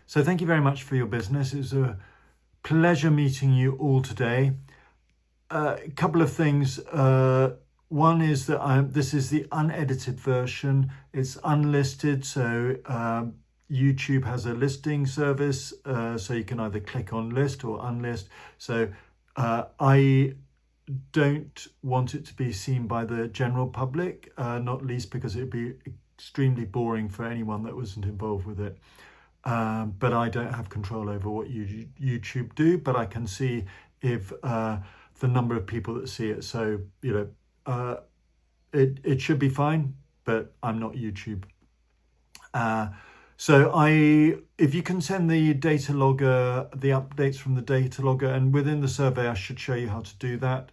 So thank you very much for your business. It was a pleasure meeting you all today. A couple of things. One is that this is the unedited version. It's unlisted, so YouTube has a listing service, so you can either click on list or unlist. So I don't want it to be seen by the general public, not least because it would be extremely boring for anyone that wasn't involved with it. But I don't have control over what YouTube do, but I can see if the number of people that see it. So, it should be fine, but I'm not YouTube. So if you can send the data logger, the updates from the data logger, and within the survey, I should show you how to do that.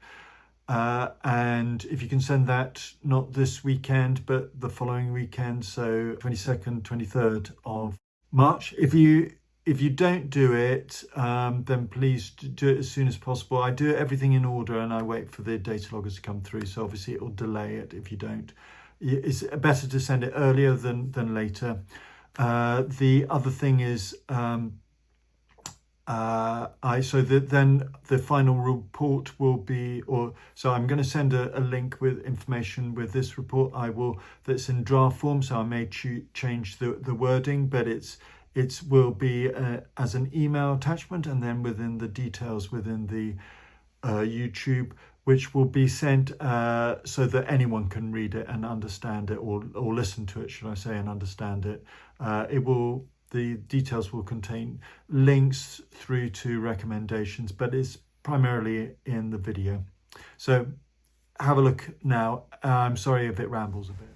And if you can send that, not this weekend, but the following weekend, so 22nd, 23rd of March. If you don't do it, then please do it as soon as possible. I do everything in order and I wait for the data loggers to come through. So obviously it will delay it if you don't. It's better to send it earlier than later. The other thing is, then the final report will be, so I'm going to send a link with information with this report. That's in draft form, so I may change the wording, but it will be as an email attachment, and then within the details within the YouTube, which will be sent so that anyone can read it and understand it, or listen to it, should I say, and understand it. The details will contain links through to recommendations, but it's primarily in the video. So have a look now. I'm sorry if it rambles a bit.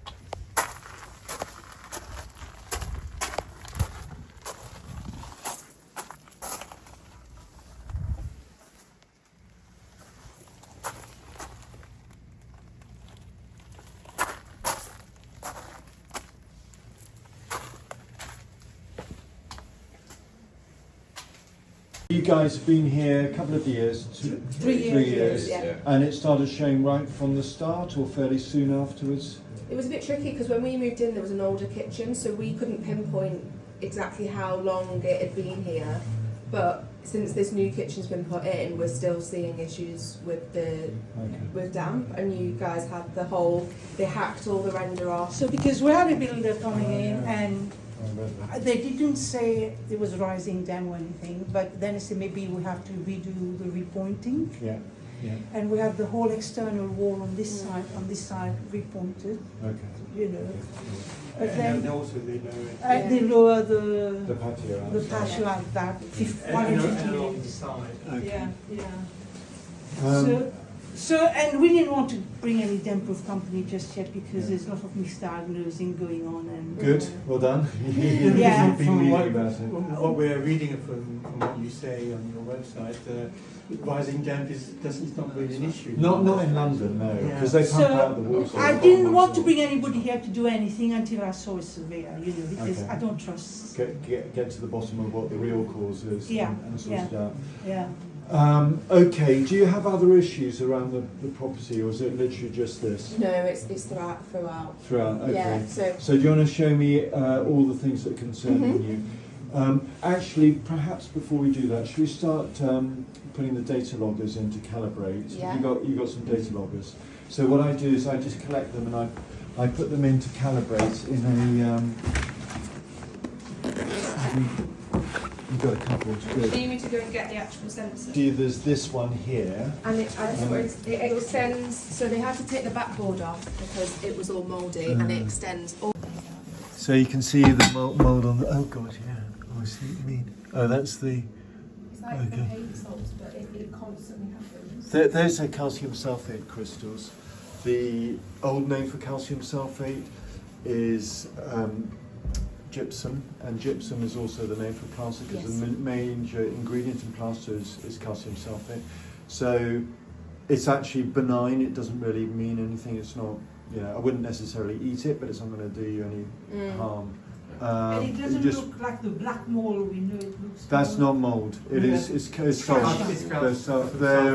You guys have been here a couple of years, 3 years, yeah. And it started showing right from the start or fairly soon afterwards? It was a bit tricky because when we moved in there was an older kitchen, so we couldn't pinpoint exactly how long it had been here, but since this new kitchen's been put in, we're still seeing issues with with damp, and you guys had they hacked all the render off. So because we had a builder coming in and they didn't say it was rising dam or anything, but then I said maybe we have to redo the repointing. Yeah. And we have the whole external wall on this side repointed. Okay. But then also they lower the patio. the patio like that, and 150 along the degrees. side. Yeah. So and we didn't want to bring any damp-proof company just yet because there's a lot of misdiagnosing going on. And Good, well done. Yeah. You've been reading about it. What we're reading from what you say on your website, rising damp is not really an issue. Not in London, no, Yeah. because they pump out the So water. I didn't want to bring anybody here to do anything until I saw a surveyor, because Okay. I don't trust. Get to the bottom of what the real cause is Yeah, and sort it out. Yeah. Okay, do you have other issues around the property, or is it literally just this? No, it's throughout. Throughout, okay. Yeah, So do you want to show me all the things that concern you? Actually, perhaps before we do that, should we start putting the data loggers in to calibrate? Yeah. You got some data loggers. So what I do is I just collect them and I put them in to calibrate in a. You've got a couple. Good. Do you need to go and get the actual sensor? There's this one here. And it extends, so they had to take the backboard off because it was all mouldy, and it extends all. So you can see the mould on the. Oh god, yeah. Oh, I see what you mean. Oh, that's the. It's like Okay. paint salts, but it constantly happens. Those are calcium sulfate crystals. The old name for calcium sulfate is gypsum, and gypsum is also the name for plaster because Yes. the major ingredient in plaster is calcium sulfate. So it's actually benign. It doesn't really mean anything. It's not, I wouldn't necessarily eat it, but it's not going to do you any harm. And it doesn't just look like the black mold we know it looks. that's mold. not mold. It Yeah. is it's Scratch. salt. It's They're,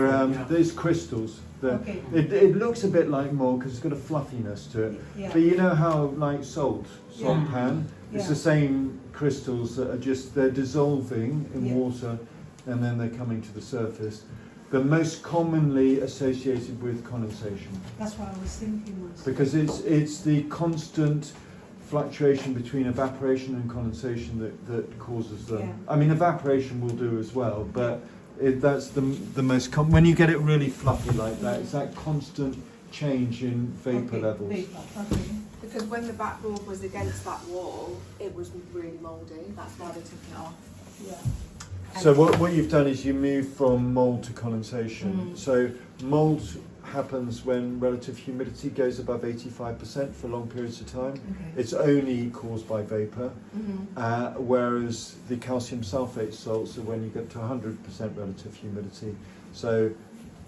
scratch. there's crystals. Okay. It looks a bit like mold because it's got a fluffiness to it. Yeah. But you know how like salt Yeah. pan, it's Yeah. the same crystals that are just they're dissolving in Yeah. water and then they're coming to the surface. They're most commonly associated with condensation That's what I was thinking was. because it's the constant fluctuation between evaporation and condensation that causes them. Yeah. I mean, evaporation will do as well, but that's the most common. When you get it really fluffy like that, it's that constant change in vapor Okay, levels. Vapor, okay. Because when the backboard was against that wall, it was really mouldy. That's why they took it off. Yeah. So what you've done is you move from mold to condensation. Mm. So mold happens when relative humidity goes above 85% for long periods of time. Okay. It's only caused by vapor. Mm-hmm. Whereas the calcium sulfate salts are when you get to 100% relative humidity. So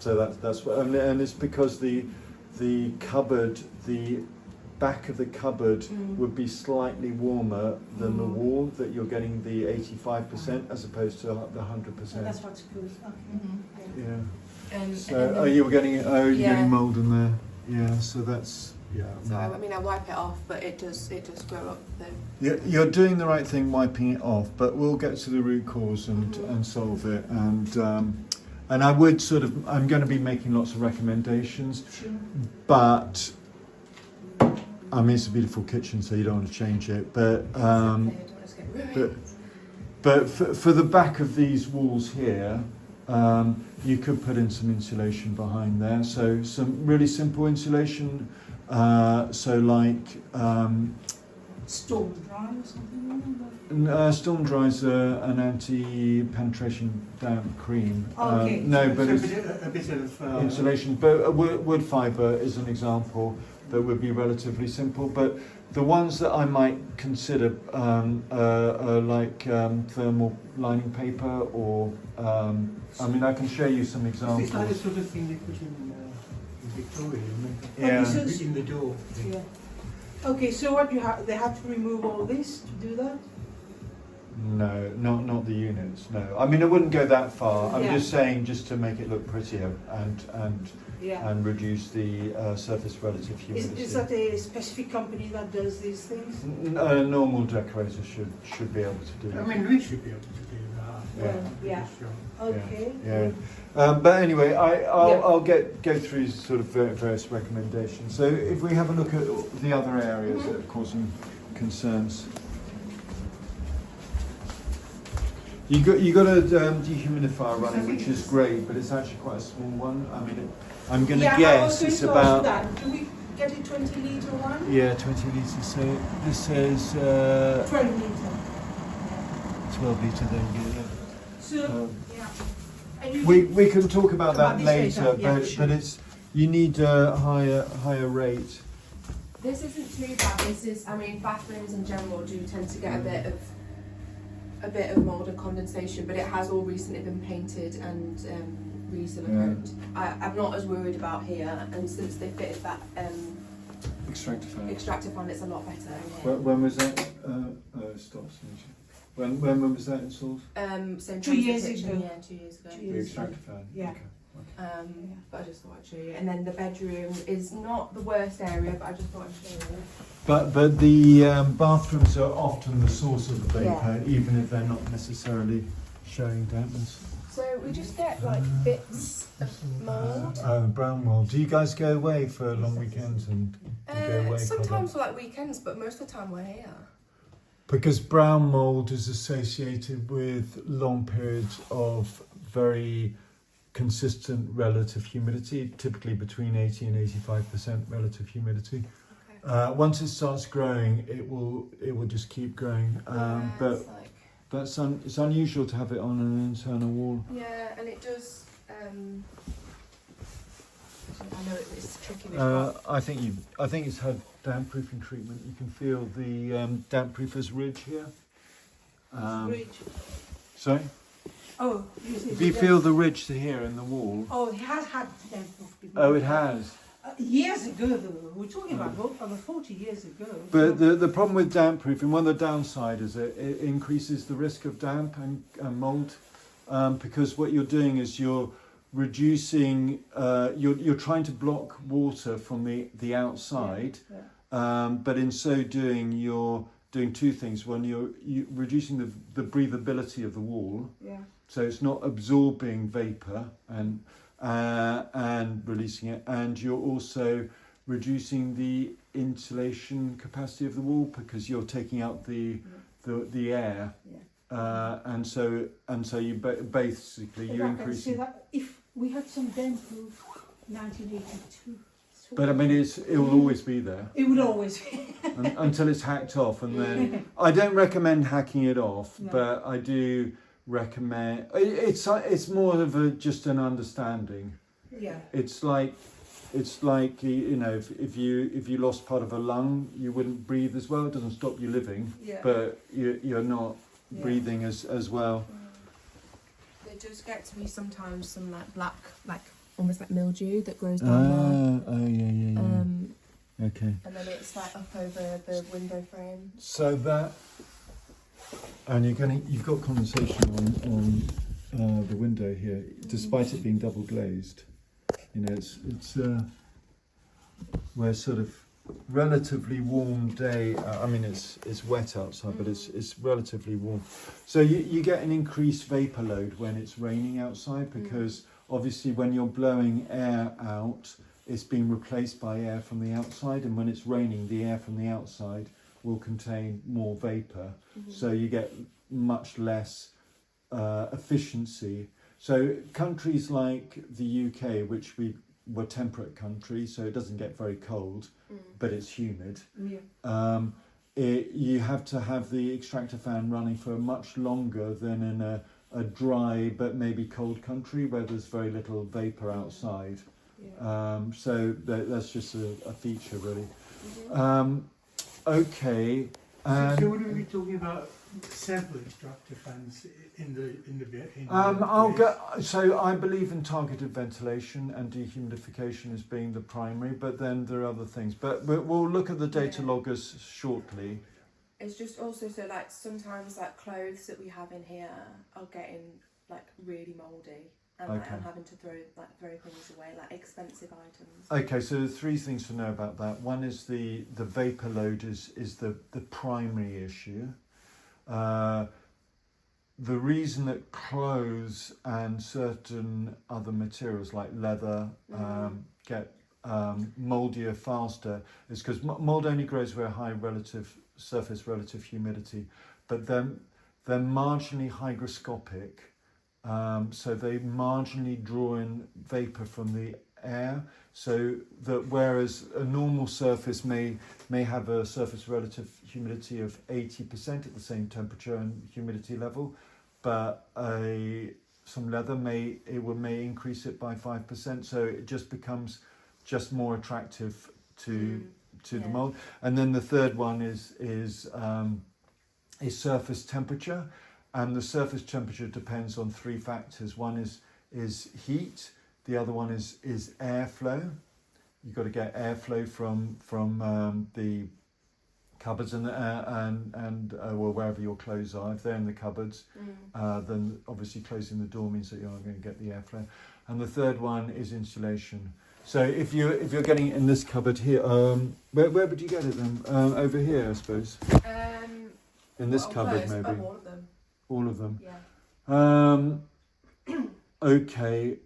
that's what, and it's because the cupboard, the back of the cupboard Mm. would be slightly warmer than the Mm. wall, that you're getting the 85% as opposed to the So 100%. that's what's good, okay. Yeah. And So you were getting you're Yeah. getting mold in there. Yeah. So that's So I mean, I wipe it off, but it does grow up though. You're doing the right thing wiping it off, but we'll get to the root cause and solve it. And I would I'm going to be making lots of recommendations, Sure. but I mean it's a beautiful kitchen, so you don't want to change it. But for the back of these walls here, you could put in some insulation behind there. So some really simple insulation. So like Storm dry or something? Storm Dry's an anti-penetration damp cream. Okay. No, but So it's a bit of insulation. But wood fibre is an example that would be relatively simple. But the ones that I might consider are like thermal lining paper, or I mean I can show you some Is this like the examples. sort of thing they put in Victoria? Yeah. Okay, so- In the door. Yeah. Okay, so what they have to remove all this to do that? No, not the units. No, I mean I wouldn't go that far. I'm Yeah. just saying just to make it look prettier Yeah. and reduce the surface relative humidity. Is that a specific company that does these things? A normal decorator should be able to do I that. mean, we should be able to do that. Well, yeah. Sure. Okay. Yeah. But anyway, I'll Yeah. I'll go through sort of various recommendations. So if we have a look at the other areas that are causing concerns. You got a dehumidifier running, which is great, but it's actually quite a small one. I mean, I'm going to Yeah, I was guess going it's to ask about that. Do we get a 20-litre one? 20 litres. So this says 12-litre. 12 litre. Then yeah. So, yeah. And you We can talk about that About this later, later, yeah, sure. but it's you need a higher rate. This isn't too bad. This is, I mean, bathrooms in general do tend to get a bit of mould and condensation, but it has all recently been painted and re-siliconed. I'm not as worried about here, and since they fitted that Extractor fan. extractor fan, it's a lot better in here. When was that? Stop. When was that installed? Same 2 time as years the kitchen, ago. Yeah, 2 years ago. 2 The years. extractor fan. Yeah. Okay. But I just thought I'd show you. And then the bedroom is not the worst area, but I just thought I'd show you. But the bathrooms are often the source of the vapor, even if they're not necessarily showing dampness. So we just get like bits of mould. Brown mold. Do you guys go away for long weekends and go away? Sometimes for like weekends, but most of the time we're here. Because brown mold is associated with long periods of very consistent relative humidity, typically between 80 and 85% relative humidity. Okay. Once it starts growing, it will just keep growing. But it's like, it's unusual to have it on an internal wall. yeah, and it does. I know it's tricky. With I think it's had damp proofing treatment. You can feel the damp proofer's ridge here. Bridge. Sorry. Oh, If you feel the ridge to here in the wall. Oh, it has had damp proof. Oh, it has. Years ago, though, we're talking about over 40 years ago. But the problem with damp proofing, one of the downside is it increases the risk of damp and mold, because what you're doing is you're reducing, you're trying to block water from the outside, but in so doing you're doing two things. One, you're reducing the breathability of the wall, so it's not absorbing vapor and releasing it, and you're also reducing the insulation capacity of the wall because you're taking out the air, and so you basically you increase. So that if we had some damp proof 1982. But I mean, it will always be there. It would always be. Until it's hacked off, and then I don't recommend hacking it off, No. but I do recommend. It's more of just an understanding. Yeah. It's like you know, if you lost part of a lung, you wouldn't breathe as well. It doesn't stop you living, but you're not breathing as well. It does get to be sometimes some like black, like almost like mildew that grows down there. Okay. And then it's like up over the window frame. So that, and you've got condensation on the window here, despite it being double glazed. You know, it's we're sort of relatively warm day. I mean, it's wet outside, but it's relatively warm. So you get an increased vapor load when it's raining outside, because obviously when you're blowing air out, it's being replaced by air from the outside, and when it's raining, the air from the outside will contain more vapor, so you get much less efficiency. So countries like the UK, which we're a temperate country, so it doesn't get very cold, but it's humid. You have to have the extractor fan running for much longer than in a dry but maybe cold country where there's very little vapor outside. So that's just a feature, really. Okay. So would we be talking about several extractor fans So I believe in targeted ventilation and dehumidification as being the primary, but then there are other things. But we'll look at the data loggers shortly. It's just also so like sometimes like clothes that we have in here are getting like really mouldy. And like, I'm having to throw things away, like expensive items. Okay, so there's three things to know about that. One is the vapor load is the primary issue. The reason that clothes and certain other materials like leather get mouldier faster is because mould only grows where high surface relative humidity, but then they're marginally hygroscopic. So they marginally draw in vapor from the air, so that whereas a normal surface may have a surface relative humidity of 80% at the same temperature and humidity level, but some leather may increase it by 5%, so it just becomes just more attractive to the mold. And then the third one is surface temperature. And the surface temperature depends on three factors. One is heat. The other one is airflow. You've got to get airflow from the cupboards and well, wherever your clothes are. If they're in the cupboards, then obviously closing the door means that you're not going to get the airflow. And the third one is insulation. So if you're getting it in this cupboard here, where would you get it then? Over here, I suppose. In this cupboard, maybe. All of them. All of them. Yeah. Okay.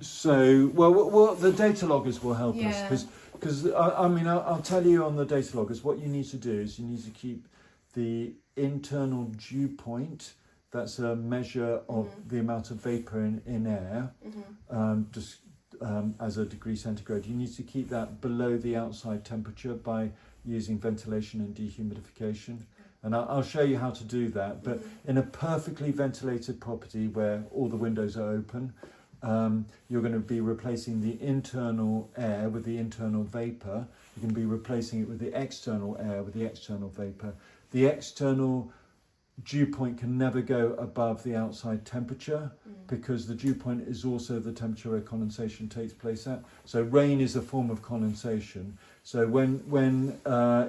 So, well, the data loggers will help us because I mean, I'll tell you on the data loggers what you need to do is you need to keep the internal dew point. That's a measure of the amount of vapor in air, as a degree centigrade. You need to keep that below the outside temperature by using ventilation and dehumidification. And I'll show you how to do that. But in a perfectly ventilated property where all the windows are open, you're going to be replacing the internal air with the internal vapor. You're going to be replacing it with the external air with the external vapor. The external dew point can never go above the outside temperature because the dew point is also the temperature where condensation takes place at. So rain is a form of condensation. So when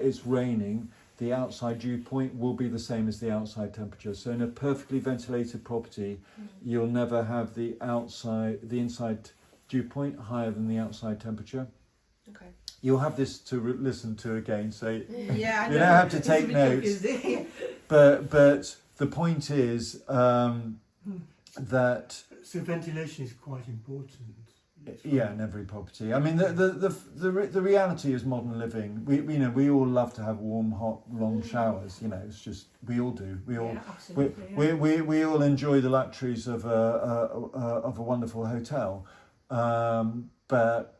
it's raining, the outside dew point will be the same as the outside temperature. So in a perfectly ventilated property, you'll never have the inside dew point higher than the outside temperature. Okay. You'll have this to listen to again, so Yeah, you don't have to take notes. But the point is that So ventilation is quite important. yeah, in every property. I mean, the reality is modern living. We all love to have warm, hot, long showers. You know, it's just we all do. We all we all enjoy the luxuries of a wonderful hotel, but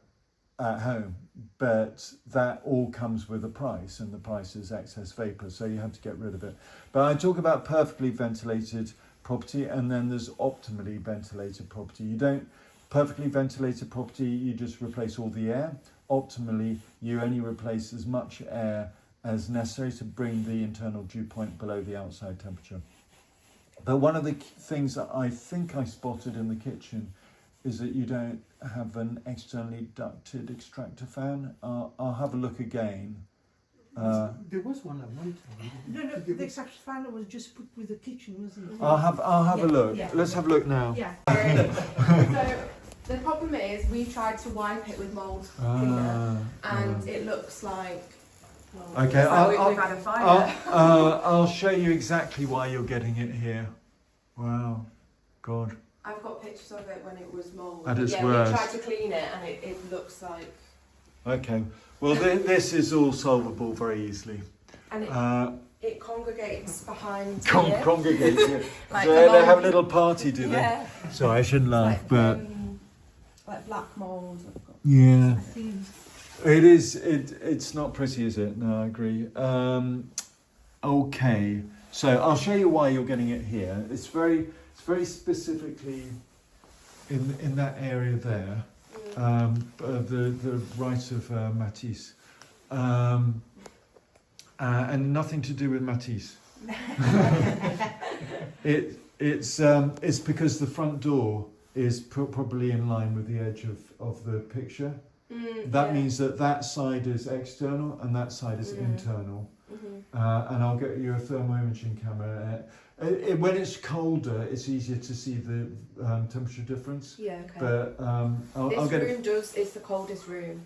at home. But that all comes with a price, and the price is excess vapor. So you have to get rid of it. But I talk about perfectly ventilated property, and then there's optimally ventilated property. You don't. Perfectly ventilated property, you just replace all the air. Optimally, you only replace as much air as necessary to bring the internal dew point below the outside temperature. But one of the things that I think I spotted in the kitchen is that you don't have an externally ducted extractor fan. I'll have a look again. There was one at one time. No, the extraction fan was just put with the kitchen, wasn't it? I'll have a look. Yeah. Let's have a look now. Yeah. So the problem is we tried to wipe it with mould cleaner, and it looks like. Well, Okay, we've had a fire. I'll show you exactly why you're getting it here. Wow, God. I've got pictures of it when it was mould. At its yeah, worst. we tried to clean it, and it looks like. Okay, well this is all solvable very easily. And it congregates behind. Congregate. Yeah. Like So the they mould. have a little party, do they? Yeah. Sorry, I shouldn't laugh, Like, but like black mould. yeah, it is. It's not pretty, is it? No, I agree. Okay, so I'll show you why you're getting it here. It's very specifically in that area there, the right of Matisse, and nothing to do with Matisse. It's because the front door is probably in line with the edge of the picture. That means that side is external and that side is internal. And I'll get you a thermal imaging camera. When it's colder, it's easier to see the temperature difference. Yeah. Okay. But I'll This get room it's the coldest room.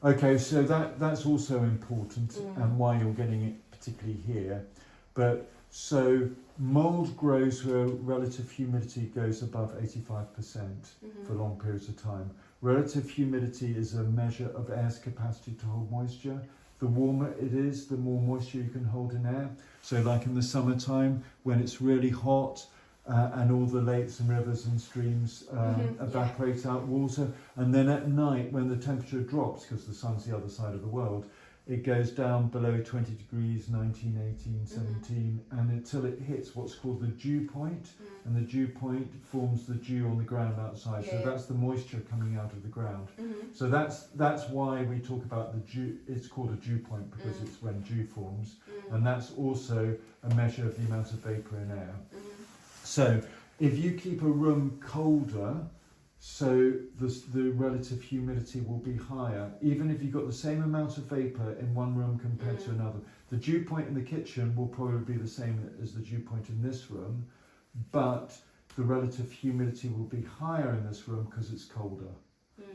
Okay, so that's also important and why you're getting it particularly here. But so mould grows where relative humidity goes above 85% for long periods of time. Relative humidity is a measure of air's capacity to hold moisture. The warmer it is, the more moisture you can hold in air. So like in the summertime, when it's really hot and all the lakes and rivers and streams evaporate out water, and then at night when the temperature drops, because the sun's the other side of the world, it goes down below 20 degrees, 19, 18, 17, and until it hits what's called the dew point, and the dew point forms the dew on the ground outside. So that's the moisture coming out of the ground. So that's why we talk about the dew. It's called a dew point because it's when dew forms, and that's also a measure of the amount of vapor in air. So if you keep a room colder, so the relative humidity will be higher, even if you've got the same amount of vapour in one room compared to another. The dew point in the kitchen will probably be the same as the dew point in this room, but the relative humidity will be higher in this room because it's colder.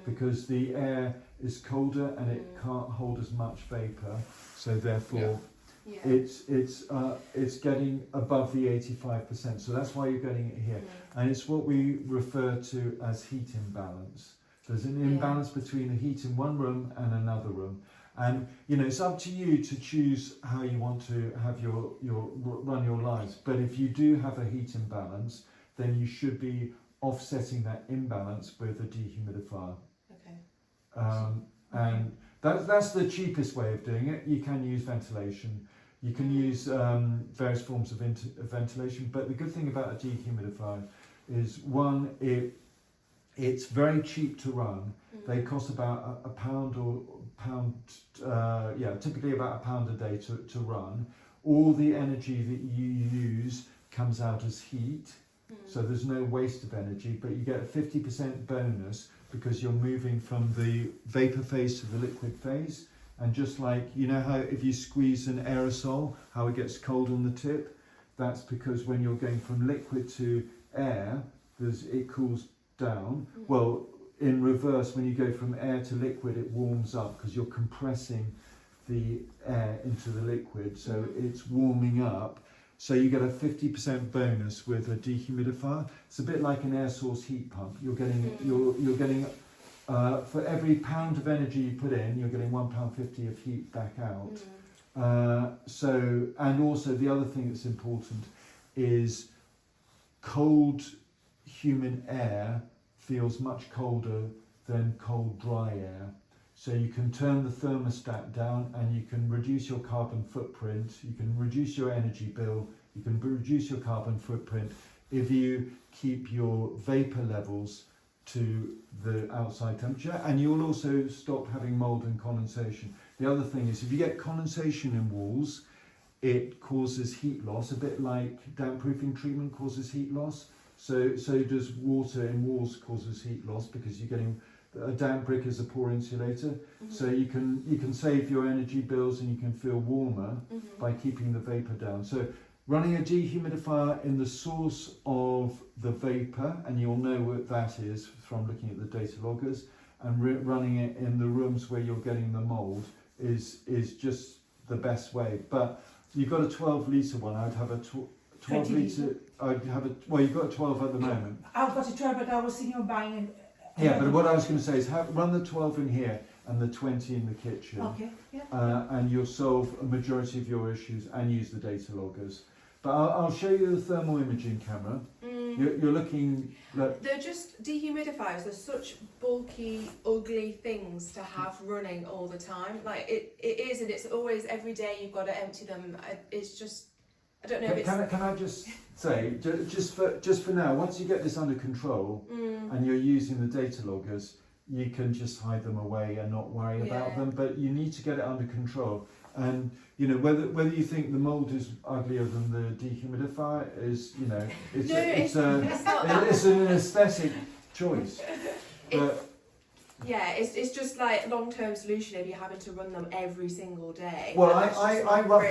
Because the air is colder and it can't hold as much vapour, so therefore it's getting above the 85%. So that's why you're getting it here. And it's what we refer to as heat imbalance. There's an imbalance between the heat in one room and another room. And it's up to you to choose how you want to have your run your lives. But if you do have a heat imbalance, then you should be offsetting that imbalance with a dehumidifier. Okay. And that's the cheapest way of doing it. You can use ventilation. You can use various forms of ventilation, but the good thing about a dehumidifier is one, it's very cheap to run. They cost about a pound, typically about £1 a day to run. all the energy that you use comes out as heat. So there's no waste of energy, but you get a 50% bonus because you're moving from the vapor phase to the liquid phase. And just like, you know how if you squeeze an aerosol, how it gets cold on the tip? That's because when you're going from liquid to air, it cools down. Well, in reverse, when you go from air to liquid, it warms up because you're compressing the air into the liquid, so it's warming up. So you get a 50% bonus with a dehumidifier. It's a bit like an air source heat pump. You're getting for every pound of energy you put in, you're getting £1.50 of heat back out. So, and also the other thing that's important is cold human air feels much colder than cold dry air. So you can turn the thermostat down and you can reduce your carbon footprint, you can reduce your energy bill, you can reduce your carbon footprint if you keep your vapor levels to the outside temperature, and you'll also stop having mold and condensation. The other thing is if you get condensation in walls, it causes heat loss, a bit like damp proofing treatment causes heat loss. So does water in walls causes heat loss because you're getting a damp brick is a poor insulator, so you can save your energy bills and you can feel warmer by keeping the vapor down. So running a dehumidifier in the source of the vapor, and you'll know what that is from looking at the data loggers, and running it in the rooms where you're getting the mold is just the best way. But you've got a 12 litre one. I'd have a 12 litre. I'd have a, well, you've got a 12 at the moment. I've got a 12, but I was thinking of buying it. Yeah, but what I was going to say is run the 12 in here and the 20 in the kitchen. Okay, yeah. And you'll solve a majority of your issues and use the data loggers. But I'll show you the thermal imaging camera. You're looking... They're just dehumidifiers. They're such bulky, ugly things to have running all the time. Like, it is, and it's always every day you've got to empty them. It's just... I don't know if it's... Can I just say, just for now, once you get this under control and you're using the data loggers, you can just hide them away and not worry about them. But you need to get it under control. And you know whether you think the mold is uglier than the dehumidifier is, you know, it's an aesthetic choice. But yeah, it's just like a long-term solution if you're having to run them every single day. well, I run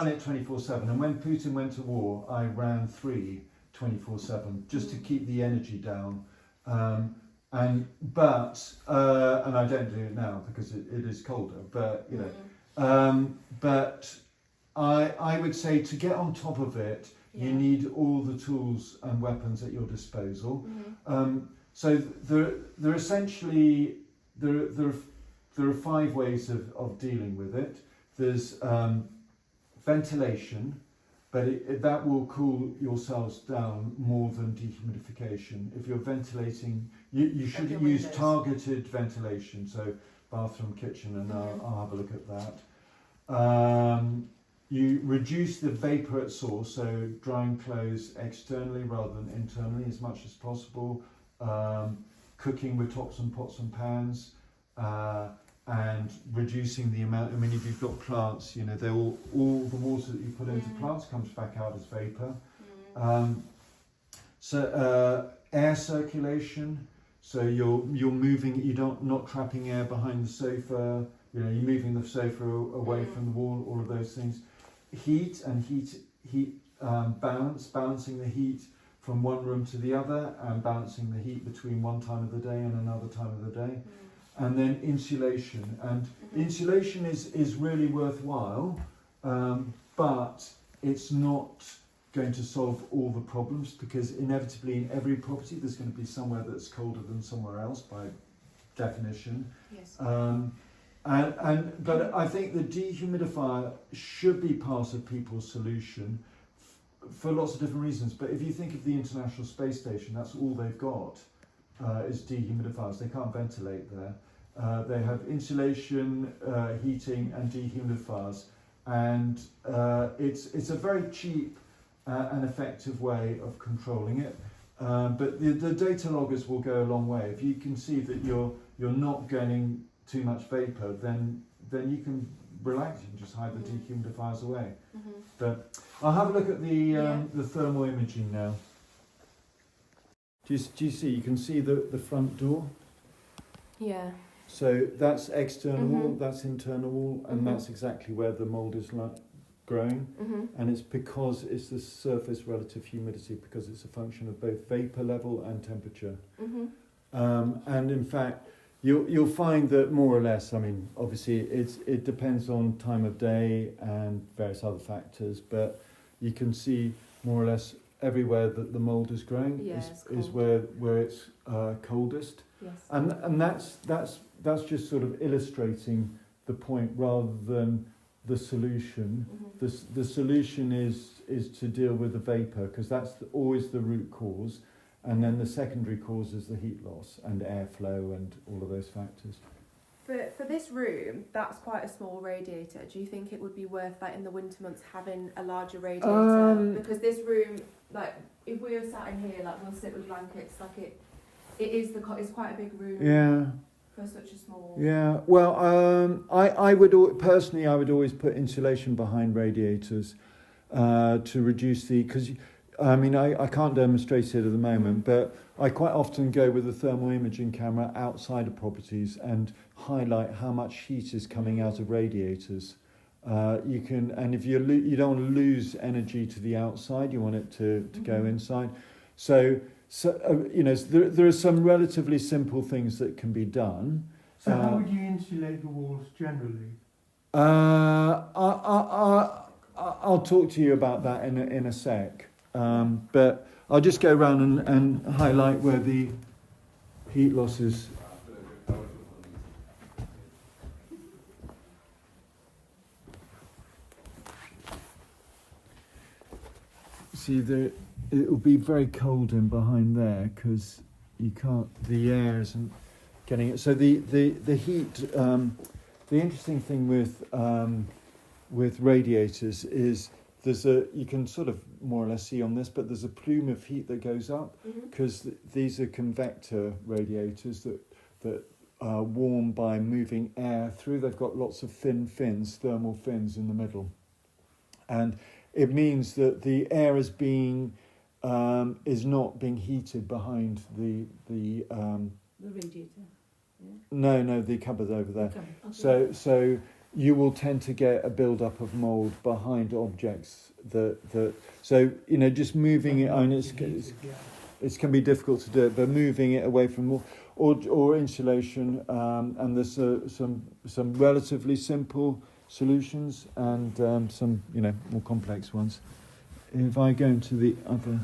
it 24/7, and when Putin went to war, I ran 3 24/7 just to keep the energy down. And I don't do it now because it is colder. But you know, but I would say to get on top of it, you need all the tools and weapons at your disposal. So there essentially there are 5 ways of dealing with it. There's ventilation, but that will cool your cells down more than dehumidification. If you're ventilating, you should use targeted ventilation, so bathroom, kitchen, and I'll have a look at that. You reduce the vapor at source, so drying clothes externally rather than internally as much as possible. Cooking with tops and pots and pans, and reducing the amount. I mean, if you've got plants, you know, all the water that you put into plants comes back out as vapor. So air circulation. So you're moving. Not trapping air behind the sofa. You know, you're moving the sofa away from the wall. All of those things. Heat balance, balancing the heat from one room to the other, and balancing the heat between one time of the day and another time of the day. And then insulation. And insulation is really worthwhile, but it's not going to solve all the problems, because inevitably in every property there's going to be somewhere that's colder than somewhere else by definition. Yes. But I think the dehumidifier should be part of people's solution for lots of different reasons. But if you think of the International Space Station, that's all they've got is dehumidifiers. They can't ventilate there. They have insulation, heating, and dehumidifiers, and it's a very cheap and effective way of controlling it. But the data loggers will go a long way. If you can see that you're not getting too much vapor, then you can relax. You can just hide the dehumidifiers away. Mhm. But I'll have a look at Yeah. the thermal imaging now. Do you see? You can see the front door. Yeah. So that's external wall, Mhm. that's internal wall, and Mhm. that's exactly where the mould is growing. Mhm. And it's because it's the surface relative humidity, because it's a function of both vapour level and temperature. Mhm. And in fact, you'll find that more or less, I mean, obviously it depends on time of day and various other factors, but you can see more or less everywhere that the mould is growing Yeah, it's is cold. where it's coldest. Yes. And that's just sort of illustrating the point rather than the solution. Mhm. The solution is to deal with the vapour, because that's always the root cause, and then the secondary cause is the heat loss and airflow and all of those factors. For this room, that's quite a small radiator. Do you think it would be worth, like in the winter months, having a larger radiator? Because this room, like if we were sat in here, like we'll sit with blankets, like it's quite a big room. Yeah. For such a small. Yeah, well, I would personally, I would always put insulation behind radiators to reduce because I mean, I can't demonstrate it at the moment, but I quite often go with a thermal imaging camera outside of properties and highlight how much heat is coming out of radiators. You can, and if you don't want to lose energy to the outside, you want it to go inside. So you know, there are some relatively simple things that can be done. So how would you insulate the walls generally? I'll talk to you about that in a sec. But I'll just go around and highlight where the heat loss is. See, it will be very cold in behind there because you can't. The air isn't getting it. So the heat. The interesting thing with radiators is you can sort of more or less see on this, but there's a plume of heat that goes up because these are convector radiators that are warm by moving air through. They've got lots of thin fins, thermal fins in the middle, and it means that the air is not being heated behind the radiator. Yeah. No, the cupboard over there. Okay. So you will tend to get a build-up of mould behind objects so you know, just moving it. I mean, it can be difficult to do it, but moving it away from or insulation, and there's some relatively simple solutions and some, you know, more complex ones. If I go into the other.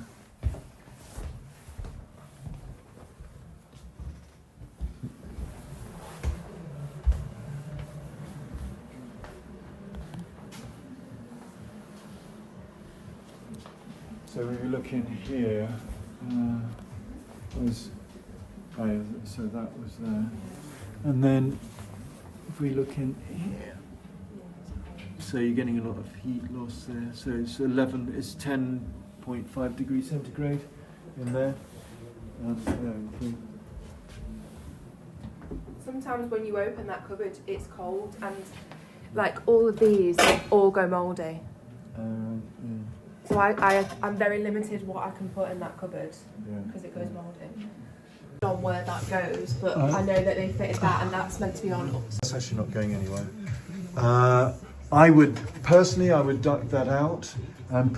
So if you look in here, so that was there. And then if we look in here, so you're getting a lot of heat loss there. So it's 10.5 degrees centigrade in there. Sometimes when you open that cupboard, it's cold, and like all of these all go mouldy. So I'm very limited what I can put in that cupboard because it goes mouldy. On where that goes, but I know that they fitted that, and that's meant to be on upstairs. That's actually not going anywhere. I would duct that out and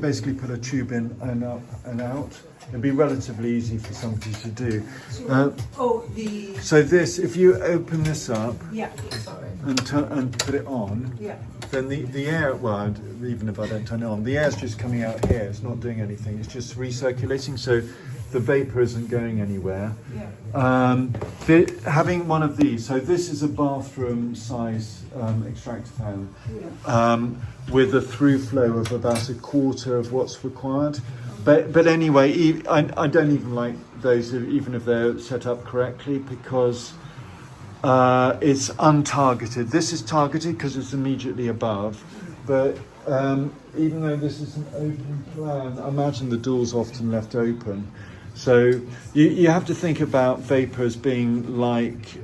basically put a tube in and up and out. It'd be relatively easy for somebody to do. So this, if you open this up and put it on, then the air, well, even if I don't turn it on, the air's just coming out here. It's not doing anything. It's just recirculating. So the vapour isn't going anywhere. Having one of these, so this is a bathroom size extractor fan with a through flow of about a quarter of what's required. But anyway, I don't even like those, even if they're set up correctly, because it's untargeted. This is targeted because it's immediately above, but even though this is an open plan, I imagine the door's often left open. So you have to think about vapor as being like,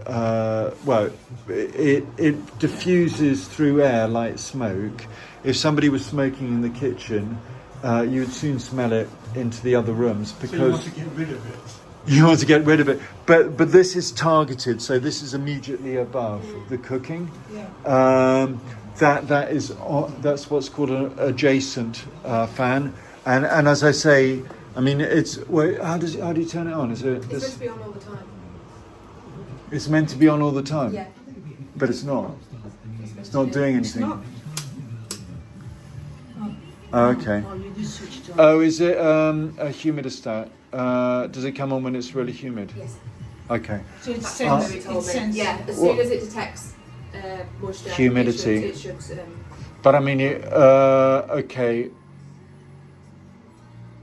it diffuses through air like smoke. If somebody was smoking in the kitchen, you would soon smell it into the other rooms So you because want to get rid of it. you want to get rid of it. But this is targeted, so this is immediately above the cooking. Yeah. That's what's called an adjacent fan, and as I say, I mean it's how do you turn it on? Is it? It's meant to be on all the time. It's meant to be on all the time, Yeah. but it's not. It's not doing It's anything. not. Oh, okay. Oh, you just switched on. Oh, is it a humidistat? Does it come on when it's really humid? Yes. Okay. So it That's sends, what they it told me. sends. Yeah. As What? soon as it detects moisture, Humidity. it should. But I mean, okay.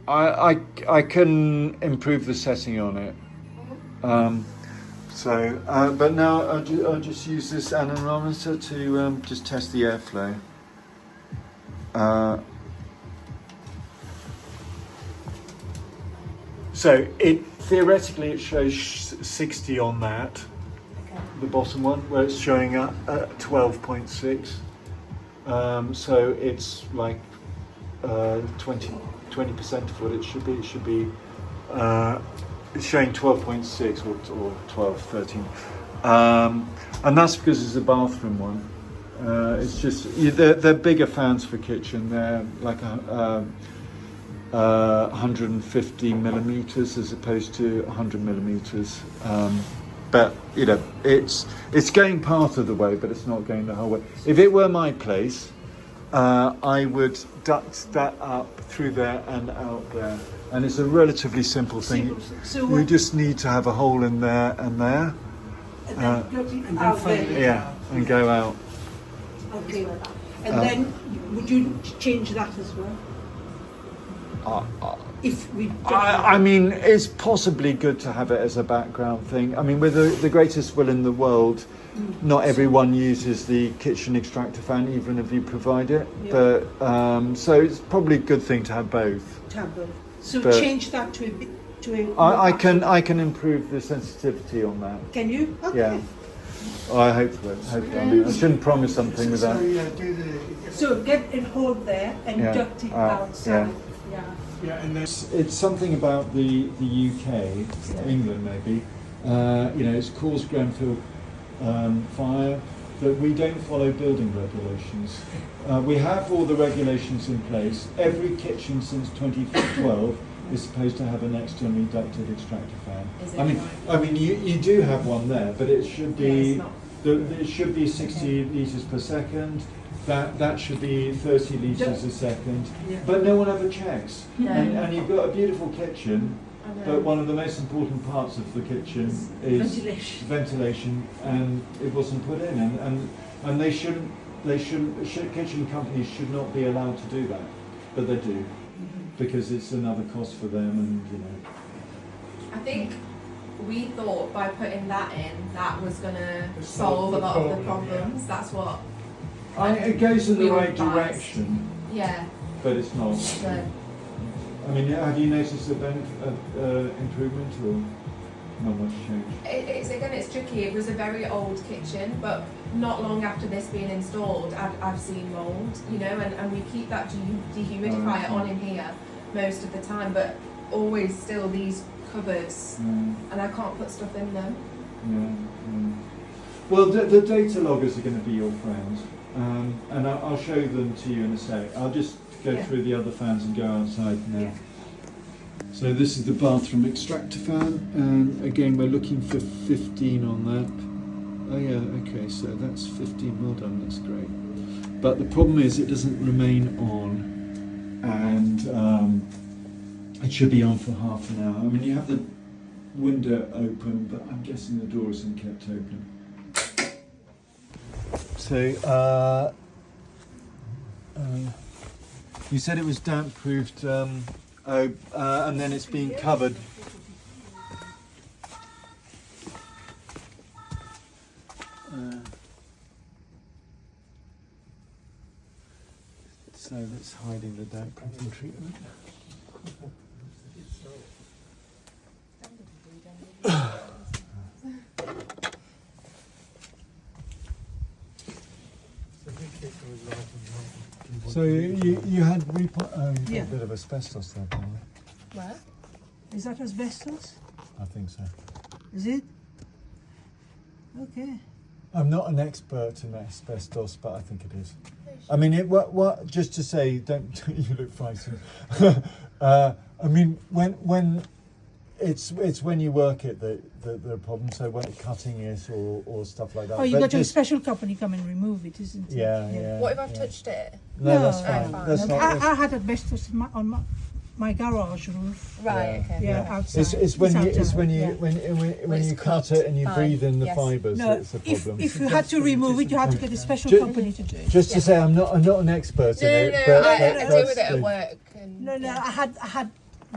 I can improve the setting on it. But now I'll just use this anemometer to just test the airflow. So theoretically it shows 60 on that, the bottom one, where it's showing at 12.6. So it's like 20% of what it should be. It should be it's showing 12.6 or 12, 13. And that's because it's a bathroom one. It's just they're bigger fans for kitchen. They're like 150 millimeters as opposed to 100 millimeters. But you know, it's going part of the way, but it's not going the whole way. If it were my place, I would duct that up through there and out there, and it's a relatively simple thing. So You what? just need to have a hole in there and there, And then go then out find there. it. yeah, and go out. Okay. And then would you change that as well? If we. I mean, it's possibly good to have it as a background thing. I mean, with the greatest will in the world, not everyone uses the kitchen extractor fan, even if you provide it. Yeah. But so it's probably a good thing to have both. Tablet. So But- change that to a bit to a. I can improve the sensitivity on that. Can you? Okay. Yeah. I hope so. Hopefully, I mean, I shouldn't promise something with So that. yeah, do the So get a hole there and Yeah. duct it Ah, outside. Yeah. yeah, and then It's something about the UK, England maybe. You know, it's caused Grenfell fire that we don't follow building regulations. We have all the regulations in place. Every kitchen since 2012 is supposed to have an externally ducted extractor fan. Is it I mean, right? you do have one there, but it should Yeah, be it's not. it should be 60 litres per second. That should be 30 litres a second. Yeah. But no one ever checks. No. And you've got a beautiful kitchen, I know. but one of the most important parts of the kitchen is Ventilation. ventilation, and it wasn't put in. And they shouldn't. Kitchen companies should not be allowed to do that, but they do, because it's another cost for them, and you know. I think we thought by putting that in, that was going to Solve solve the a lot of the problem, yeah. problems. That's what. It goes in the We were right advised. direction, Yeah. but it's not. So I mean, have you noticed improvement or not much change? it's tricky. It was a very old kitchen, but not long after this being installed, I've seen mould. You know, and we keep that dehumidifier Oh, on in here most of the time, but always still these cupboards, and I can't put stuff in them. Yeah. Well, the data loggers are going to be your friends, and I'll show them to you in a sec. I'll just go Yeah. through the other fans and go outside now. Yeah. So this is the bathroom extractor fan, and again we're looking for 15 on that. Oh yeah, okay, so that's 15. Well done, that's great. But the problem is it doesn't remain on, and it should be on for half an hour. I mean, you have the window open, but I'm guessing the door isn't kept open. So, you said it was damp proofed, and then it's been covered. So that's hiding the damp proofing treatment. So you had you've got Yeah. a bit of asbestos there, probably. Where? Is that asbestos? I think so. Is it? Okay. I'm not an expert in asbestos, but I think it is. I mean, what? Just to say, don't you look frightened? I mean, when it's when you work it that the problem. So when cutting it or stuff like that. Oh, you But got a just- special company come and remove it, isn't it? Yeah, yeah. What if I've yeah. touched it? No, that's No, fine. fine. That's No, not. I had asbestos on my garage roof. Right. Yeah. Okay. Yeah, right. outside. It's when you outside, when you yeah. when it's you cut cooked. it and you Fine. breathe in the Yes. fibres. No, It's a problem. if you had to remove it, you had to get a special Ju- company to do it. Just to Yeah. say, I'm not an expert No, in no, it, no. but I that's deal with it the- at work. And, No, yeah. I had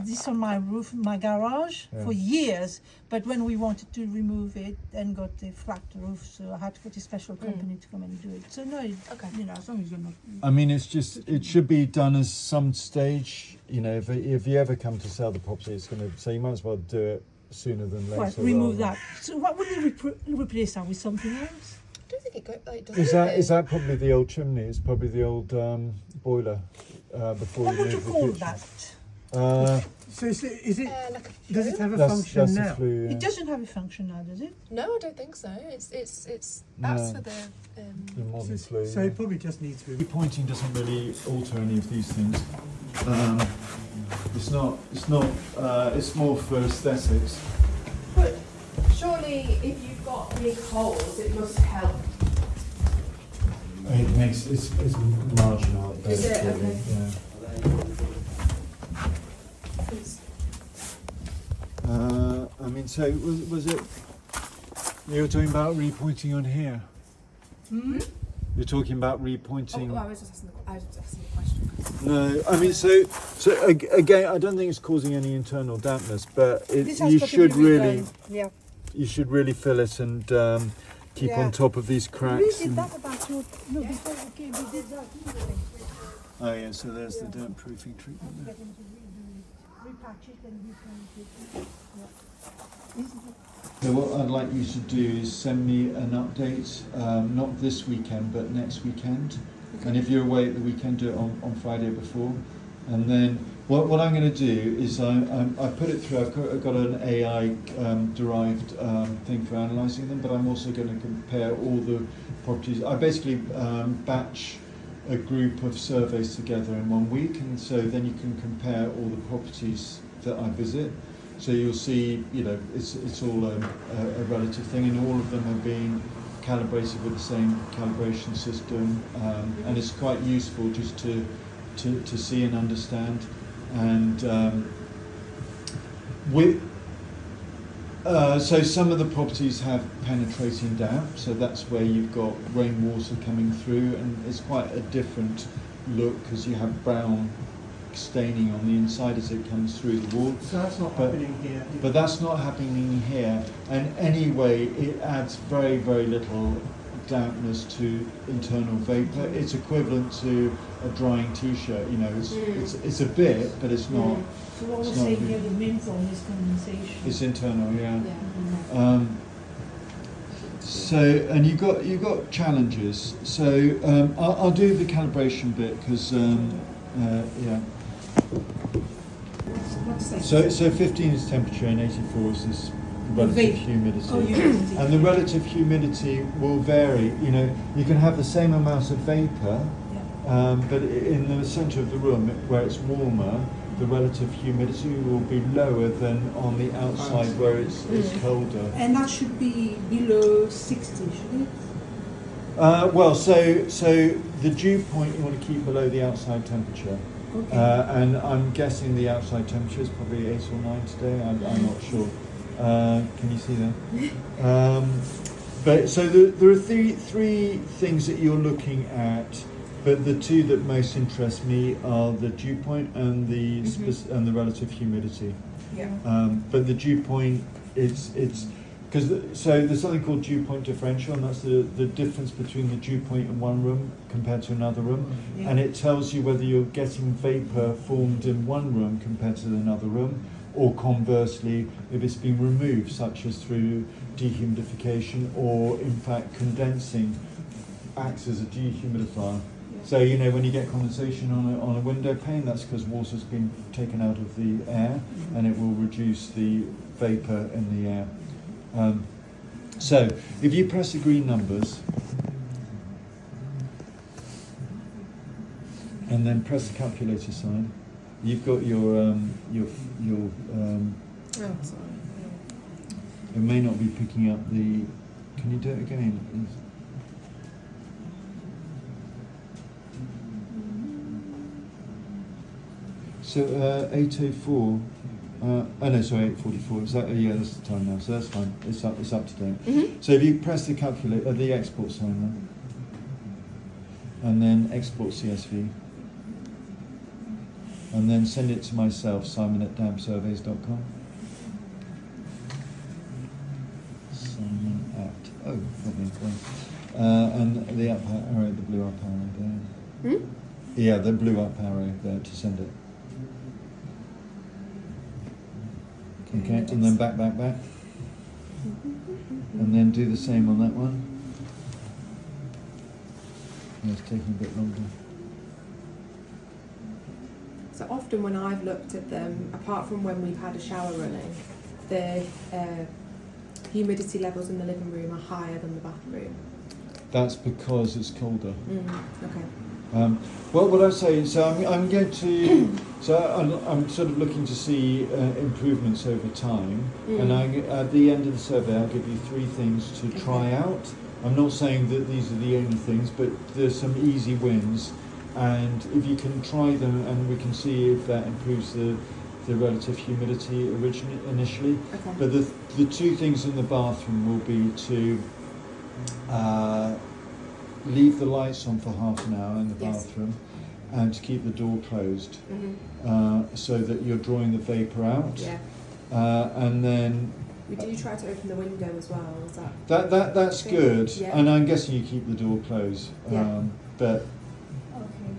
this on my roof, my garage, Yeah. for years. But when we wanted to remove it and got the flat roof, so I had to get a special company to come and do it. So no, Okay. you know, as long as you're not. I mean, it's just it should be done as some stage. You know, if you ever come to sell the property, it's going to. So you might as well do it sooner than later. Well, remove rather. that. So what would you replace that with? Something else? I don't think it goes like. does Is it? that probably the old chimney? It's probably the old boiler before What you would you move the call kitchen. that? So is it Like a does it have a That's function the now? flue. Yeah. It doesn't have a function now, does it? No, I don't think so. It's that's No. for the. The modern So, flue. so yeah. it probably just needs to be. Pointing doesn't really alter any of these things. It's not. It's more for aesthetics. But surely, if you've got big holes, it must help. It makes it's marginal. At Is best, it? really, Okay. Yeah. It's, I mean, so was it? You were talking about repointing on here. Hmm? You're talking about repointing. I was just asking the question. No, I mean, so again, I don't think it's causing any internal dampness, but This has you got to should be really, redone. Yeah. you should really fill it and keep Yeah. on top of these We cracks. did And, that about your. No, before we came, we did that. oh yeah, so there's the damp proofing treatment there. Get them to redo it, repatch it and repaint it. Yeah. Isn't it? So what I'd like you to do is send me an update, not this weekend, but next weekend. And if you're away at the weekend, do it on Friday before. And then what I'm going to do is I put it through. I've got an AI derived thing for analysing them, but I'm also going to compare all the properties. I basically batch a group of surveys together in 1 week, and so then you can compare all the properties that I visit. So you'll see, you know, it's all a relative thing, and all of them are being calibrated with the same calibration system, and it's quite useful just to see and understand. And so some of the properties have penetrating damp, so that's where you've got rainwater coming through, and it's quite a different look because you have brown staining on the inside as it comes through the wall. So that's not But- happening here. But that's not happening here, and anyway, it adds very, very little dampness to internal vapour. It's equivalent to a drying t-shirt. You know, it's a bit, but it's not. So what It's we're not saying good. here, the main problem is condensation. It's internal, yeah. Yeah. So, and you got challenges. So I'll do the calibration bit because yeah. What's that? So 15 is temperature and 84 is this relative vape. humidity. Oh, humidity. And the relative humidity will vary. You know, you can have the same amount of vapour, Yeah. but in the centre of the room where it's warmer, the relative humidity will be lower than on the outside where it's colder. And that should be below 60, shouldn't it? Well, so the dew point you want to keep below the outside temperature. Okay. And I'm guessing the outside temperature is probably 8 or 9 today. I'm not sure. Can you see that? But so there are three things that you're looking at, but the two that most interest me are the dew point and the and the relative humidity. Yeah. But the dew point, it's because so there's something called dew point differential, and that's the difference between the dew point in one room compared to another room, Yeah. and it tells you whether you're getting vapour formed in one room compared to another room, or conversely, if it's been removed, such as through dehumidification, or in fact condensing acts as a dehumidifier. So, you know, when you get condensation on a window pane, that's because water's been taken out of the air, and it will reduce the vapour in the air. So, if you press the green numbers, and then press the calculator sign, you've got your Oh, sorry. it may not be picking up the, can you do it again? So 8:04, oh no, sorry, 8:44. Is that? Yeah, that's the time now. So that's fine. It's up to date. Mm-hmm. So if you press the calculator, the export sign then, and then export CSV, and then send it to myself, Simon@dampsurveys.com. Simon at and the up arrow, the blue up arrow there. Hmm? Yeah, the blue up arrow there to send it. Okay, and then back, and then do the same on that one. Yeah, it's taking a bit longer. So often when I've looked at them, apart from when we've had a shower running, the humidity levels in the living room are higher than the bathroom. That's because it's colder. Okay. Well, what I say, so I'm going to, so I'm sort of looking to see improvements over time, and at the end of the survey I'll give you 3 things to try out. I'm not saying that these are the only things, but there's some easy wins, and if you can try them and we can see if that improves the relative humidity initially. Okay. But the 2 things in the bathroom will be to leave the lights on for half an hour in the bathroom, and to keep the door closed, so that you're drawing the vapour out. Yeah. And then We do try to open the window as well. Is that's thing? good. Yeah. And I'm guessing you keep the door closed. Yeah. But Okay.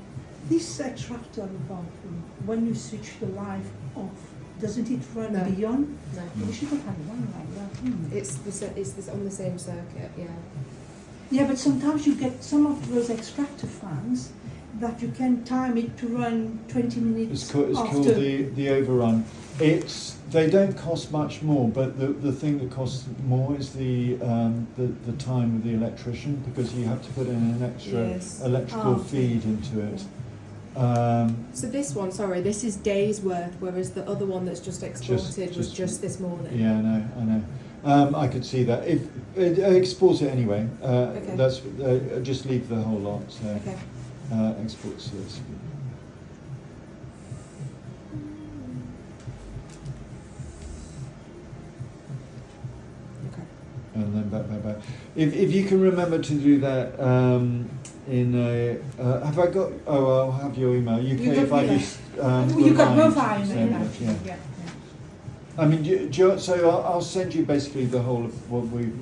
This extractor in the bathroom, when you switch the light off, doesn't it run No. beyond? No. We should have had one like that. It's this on the same circuit. Yeah. Yeah, but sometimes you get some of those extractor fans that you can time it to run 20 minutes it's called after. the overrun. They don't cost much more, but the thing that costs more is the time of the electrician, because you have to put in an extra electrical feed into it. So this one, sorry, this is days worth, whereas the other one that's just exported was just this morning. Yeah, I know. I could see that. If export it anyway, Okay. that's just leave the whole lot. So Okay. export CSV. Okay. And then back. If you can remember to do that in a, have I got? Oh, I'll have your email. You if got- I yeah. just You got remind- both eye send now. it, yeah. Yeah. I mean, so I'll send you basically the whole of what we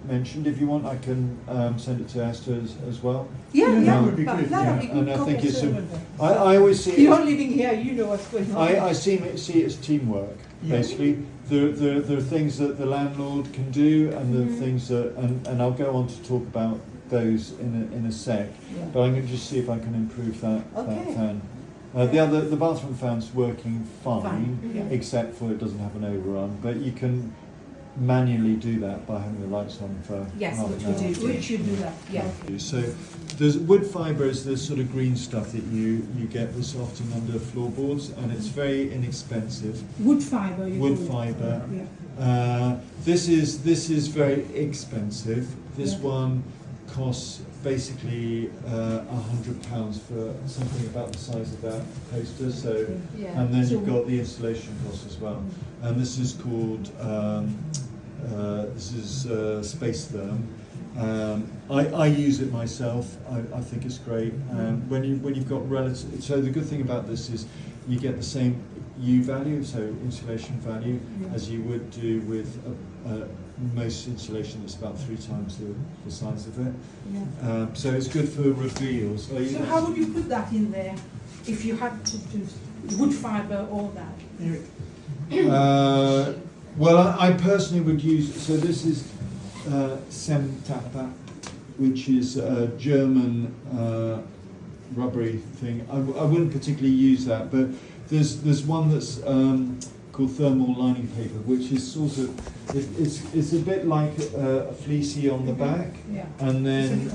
mentioned. If you want, I can send it to Esther as well. Yeah, Yeah, yeah, that would be good, That would be yeah. good. And I think copy it's server. I always see You're it. living here, you know what's going on. I see it as teamwork. Yeah. Basically, there are things that the landlord can do, and the things that, and I'll go on to talk about those in a sec. Yeah. But I'm going to just see if I can improve that Okay. fan. The bathroom fan's working fine, Yeah. except for it doesn't have an overrun. But you can manually do that by having the lights on for Yes, half which an we hour. do. Which you do that. Yeah. Okay. So there's wood fibre is the sort of green stuff that you get this often under floorboards, and it's very inexpensive. Wood fibre. You Wood call it. fibre. Yeah. This is very expensive. This Yeah. one costs basically £100 for something about the size of that poster. So, Yeah. and then So- you've got the installation cost as well. And this is called Space Therm. I use it myself. I think it's great. When you've got relative, so the good thing about this is you get the same U value, so insulation value, as you would do with most insulation that's about 3 times the size of it. Yeah. So it's good for reveals. So how would you put that in there if you had to do wood fibre or that? Eric, Well, I personally would use, so this is Semtapa, which is a German rubbery thing. I wouldn't particularly use that, but there's one that's called thermal lining paper, which is sort of, it's a bit like a fleecy on the back, Yeah. and then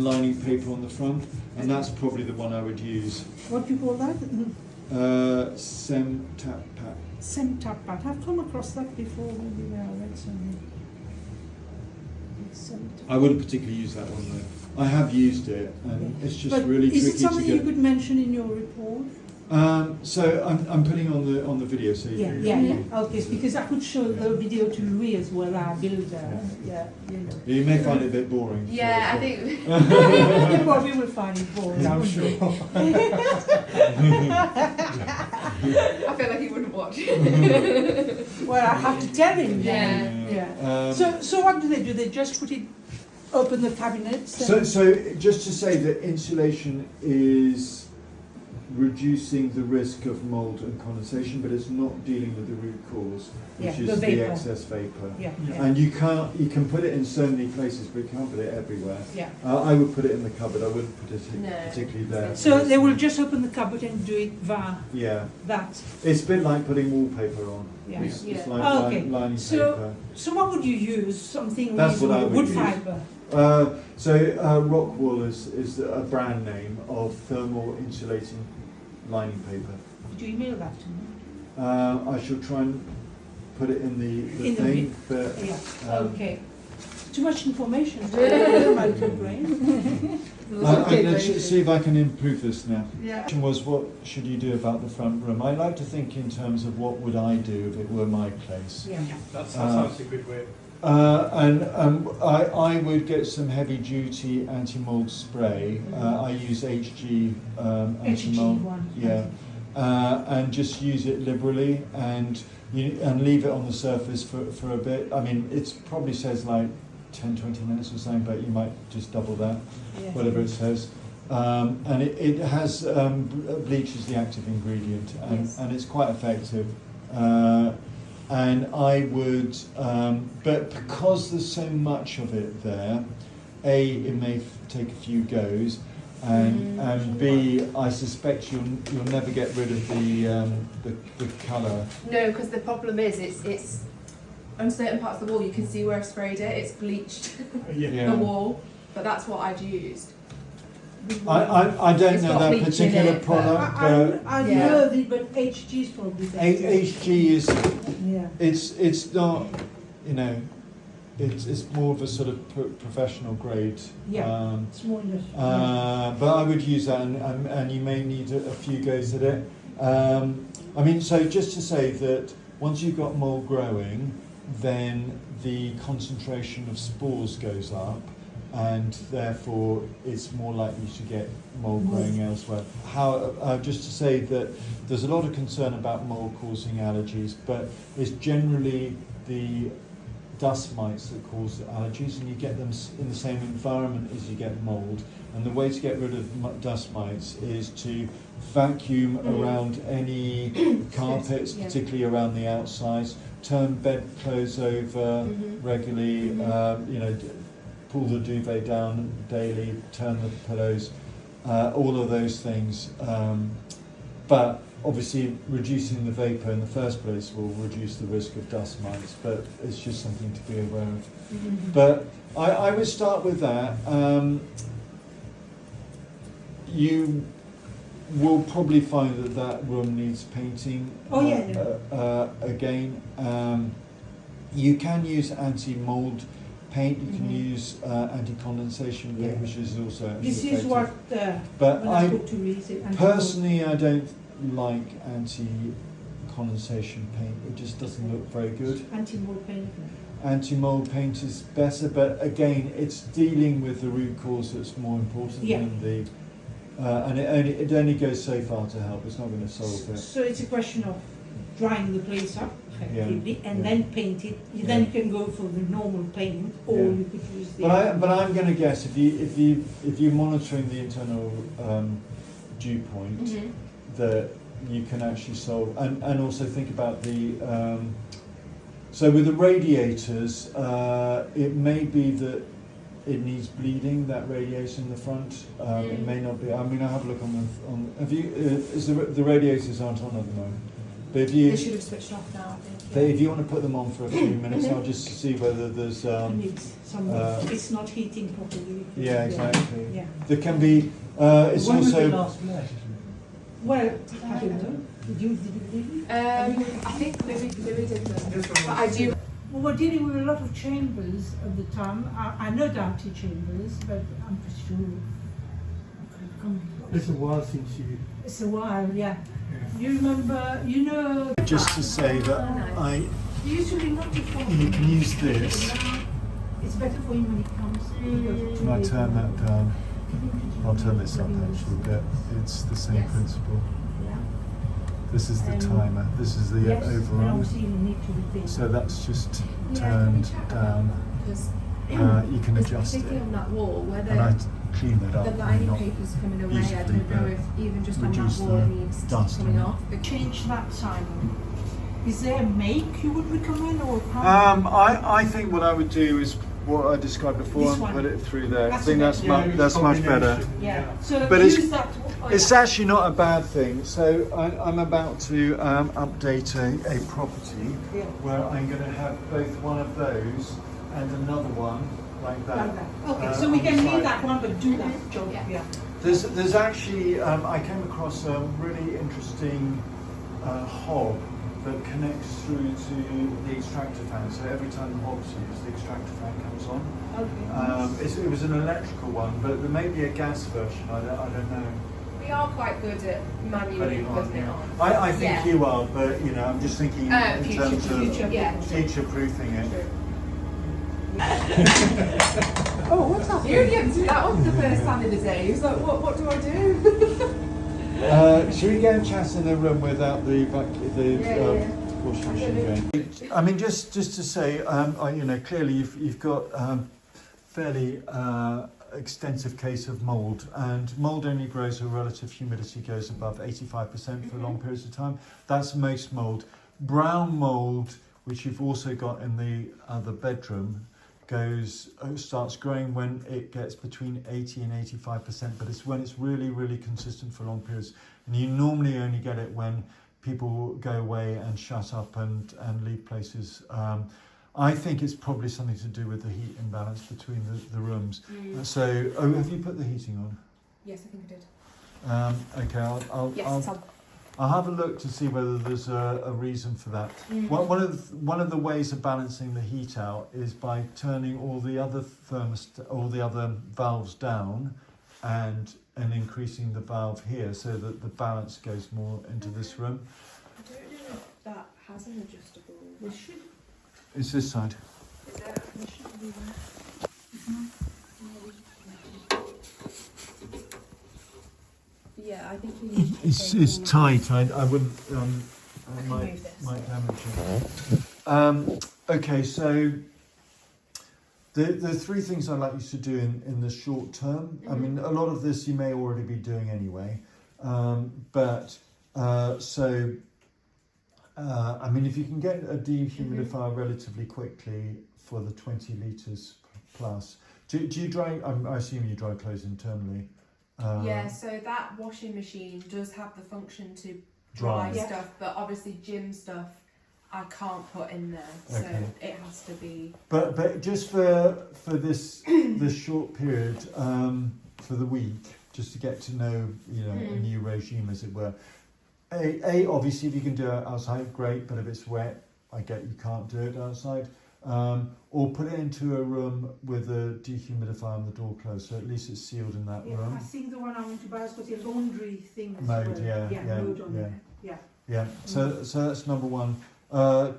lining paper on the front, and that's probably the one I would use. What do you call that? Semtapa. Semtapa. I've come across that before, maybe I read something. I wouldn't particularly use that one though. I have used it, and it's just But really is tricky it something to you get. could mention in your report? So I'm putting on the video, so you can. Okay, because I could show the video to Louis as well, our builder. Yeah, you know. You may find it a bit boring. Yeah, I think. You probably will find it boring. Yeah, I'm sure. I feel like he wouldn't watch. Well, I have to tell him. Yeah. Then. Yeah. So what do? They just put it, open the cabinets? So just to say that insulation is reducing the risk of mold and condensation, but it's not dealing with the root cause, which is the excess vapor. Yeah. And you can put it in so many places, but you can't put it everywhere. Yeah. I would put it in the cupboard. I wouldn't put it particularly there. So they will just open the cupboard and do it via that. It's a bit like putting wallpaper on. Yeah. It's Yeah. like Okay. lining So- paper. So what would you use? Something That's what I reasonable, would wood use. fibre. Rockwool is a brand name of thermal insulating lining paper. Could you email that to me? I shall try and put it in the In the thing, but Yeah. Okay. Too much information. My two brain. let's see if I can improve this now. Yeah. Question was, what should you do about the front room? I like to think in terms of what would I do if it were my place. Yeah. That sounds a good way. I would get some heavy duty anti-mold spray. I use HG anti-mold. HG one. Yeah, and just use it liberally and leave it on the surface for a bit. I mean, it probably says like 10-20 minutes or something, but you might just double that, Yeah. whatever it says. And it has bleach as the active ingredient, and it's quite effective. And I would, but because there's so much of it there, A, it may take a few goes, and B, I suspect you'll never get rid of the colour. No, because the problem is it's on certain parts of the wall you can see where I've sprayed it. It's bleached Yeah. the wall, but that's what I'd used. I don't It's know got that bleach in particular it, but- product. I Yeah. know the, but HG is probably better. HG is Yeah. it's not, it's more of a sort of professional grade. Yeah. It's more industrial. But I would use that, and you may need a few goes at it. I mean, so just to say that once you've got mold growing, then the concentration of spores goes up, and therefore it's more likely to get mold growing elsewhere. Just to say that there's a lot of concern about mold causing allergies, but it's generally the dust mites that cause the allergies, and you get them in the same environment as you get mold. And the way to get rid of dust mites is to vacuum around any carpets, particularly around the outsides, turn bedclothes over regularly, pull the duvet down daily, turn the pillows, all of those things. But obviously reducing the vapour in the first place will reduce the risk of dust mites, but it's just something to be aware of. But I would start with that. You will probably find that room needs painting again. You can use anti-mold paint, you can use anti-condensation paint, which is also actually This is effective. what But when I spoke to Reese, personally, I don't like anti-condensation paint. It just doesn't look very good. anti-mold paint. Anti-mold paint is better, but again, it's dealing with the root cause that's more important than the. And it only goes so far to help. It's not going to solve it. So it's a question of drying the place up effectively and then paint it. Then you can go for the normal paint, or you could use the. But I'm going to guess if you're monitoring the internal dew point, that you can actually solve, and also think about the. So with the radiators, it may be that it needs bleeding, that radiator in the front. It may not be. I mean, I'll have a look on the. Have you? Is the radiators aren't on at the moment? But if you. They should have switched off now, I think. But if you want to put them on for a few minutes, I'll just see whether there's. Needs some, it's not heating properly. Yeah, exactly. Yeah. There can be. It's When was the also. last flash? Well, I don't know. Did you believe it? I think Louis did them. But I do. Well, we're dealing with a lot of chambers at the time. I know Doughty chambers, but I'm pretty sure. It's a while since you. It's a while, yeah. You remember, you know. Just to say that I. Usually not before. You can use this. It's better for him when he comes. Can I turn that down? I'll turn this up actually, but it's the same Yes. principle. Yeah. This is the timer. This is the Yes, and overrun. obviously you need to repeat. So that's just Yeah, turned can we check down. Because You can adjust particularly it, on that wall where and I the clean it up. the and lining not paper's coming away, I easily, don't know but if even just on reduce that wall the it needs dust coming on it. off. Change that timing. Is there a make you would recommend or how? I think what I would do is what I described before This and one. put it through there. I That's think a that's bit- that's much better. Yeah. So But use it's- that. It's actually not a bad thing. So I'm about to update a property Yeah. where I'm going to have both one of those and another one like that. Like that. Okay, so on we the can leave side. that one, but do that job. Yeah. Yeah. There's actually I came across a really interesting hob that connects through to the extractor fan. So every time the hob's used, the extractor fan comes on. Okay. It was an electrical one, but there may be a gas version. I don't know. We are quite good at manually Putting it on, putting it yeah. on. I think Yeah. you are, but you know, I'm just thinking in Future, terms of future. Yeah. future-proofing it. True. Oh, what's that? You only had to do that one for the first time in the day. He was like, what do I do? Should we go and chat in a room without the Yeah. washing machine going? I mean, just to say, you know, clearly you've got fairly extensive case of mould, and mould only grows where relative humidity goes above 85% for long periods of time. That's most mould. Brown mould, which you've also got in the other bedroom, starts growing when it gets between 80 and 85%, but it's when it's really consistent for long periods, and you normally only get it when people go away and shut up and leave places. I think it's probably something to do with the heat imbalance between the rooms. So, have you put the heating on? Yes, I think I did. Okay, I'll have a look to see whether there's a reason for that. One of the ways of balancing the heat out is by turning all the other valves down, and increasing the valve here so that the balance goes more into this room. I don't know if that has an adjustable. It should. It's this side. Is it? It should be there. Yeah, I think we need to It's take all of tight. I wouldn't. I can might move this. damage it. Okay, so the three things I'd like you to do in the short term. I mean, a lot of this you may already be doing anyway, but I mean, if you can get a dehumidifier relatively quickly for the 20 litres plus. Do you dry? I assume you dry clothes internally. Yeah, so that washing machine does have the function to Dry. dry stuff, but obviously gym stuff I can't put in there, so Okay. it has to be. But just for this short period, for the week, just to get to know a new regime, as it were. Obviously, if you can do it outside, great. But if it's wet, I get you can't do it outside. Or put it into a room with a dehumidifier and the door closed, so at least it's sealed in that Yeah, I room. think the one I want to buy has got a laundry thing as Mode, well. yeah, Mode on there. Yeah. Yeah. So that's number one.